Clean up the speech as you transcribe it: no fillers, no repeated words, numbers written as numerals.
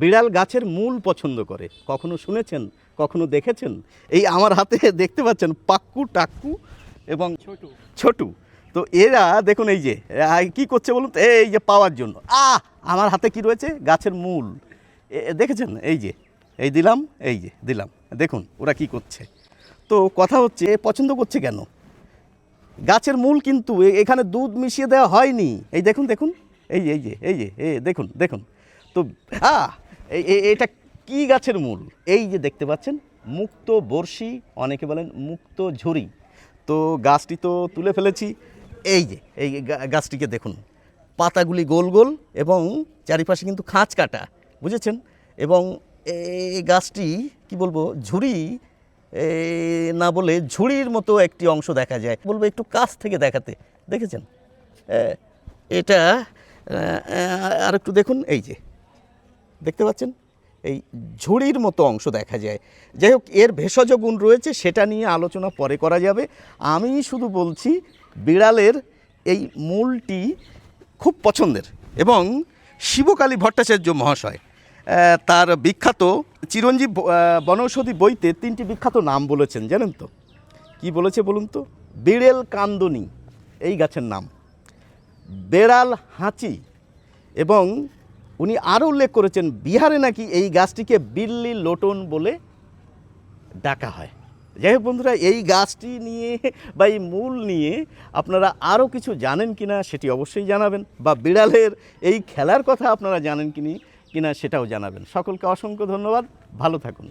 বিড়াল গাছের মূল পছন্দ করে। কখনো শুনেছেন, কখনো দেখেছেন? এই আমার হাতে দেখতে পাচ্ছেন পাক্কু, টাক্কু এবং ছোটু। তো এরা দেখুন এই যে কি করছে বলুন তো, এই যে পাওয়ার জন্য আমার হাতে কি রয়েছে, গাছের মূল। দেখেছেন? এই যে এই দিলাম, এই যে দিলাম, দেখুন ওরা কি করছে। তো কথা হচ্ছে পছন্দ করছে কেন? গাছের মূল কিন্তু এখানে দুধ মিশিয়ে দেওয়া হয়নি। এই দেখুন দেখুন, এই যে এই যে এই যে দেখুন দেখুন। তো এটা কি গাছের মূল? এই যে দেখতে পাচ্ছেন মুক্ত বর্ষি, অনেকে বলেন মুক্ত ঝুরি। তো গাছটি তো তুলে ফেলেছি। এই যে এই গাছটিকে দেখুন, পাতাগুলি গোল গোল এবং চারিপাশে কিন্তু খাঁজ কাটা, বুঝেছেন? এবং এই গাছটি কি বলবো, ঝুরি না বলে ঝুড়ির মতো একটি অংশ দেখা যায়, বলবো একটু কাছ থেকে দেখাতে। দেখেছেন? এটা আর একটু দেখুন, এই যে দেখতে পাচ্ছেন এই ঝুড়ির মতো অংশ দেখা যায়। যাই হোক, এর ভেষজ গুণ রয়েছে, সেটা নিয়ে আলোচনা পরে করা যাবে। আমি শুধু বলছি বিড়ালের এই মূলটি খুব পছন্দের। এবং শিবকালী ভট্টাচার্য মহাশয় তার বিখ্যাত চিরঞ্জীব বনৌষধি বইতে 3টি বিখ্যাত নাম বলেছেন, জানেন তো? কি বলেছে বলুন তো? বিড়েল কান্দনী এই গাছের নাম, বেড়াল হাঁচি, এবং উনি আরও উল্লেখ করেছেন বিহারে নাকি এই গাছটিকে বিল্লি লোটন বলে ডাকা হয়। যাই হোক বন্ধুরা, এই গাছটি নিয়ে বা এই মূল নিয়ে আপনারা আরও কিছু জানেন কিনা সেটি অবশ্যই জানাবেন, বা বিড়ালের এই খেলার কথা আপনারা জানেন কিনা সেটাও জানাবেন। সকলকে অসংখ্য ধন্যবাদ, ভালো থাকুন।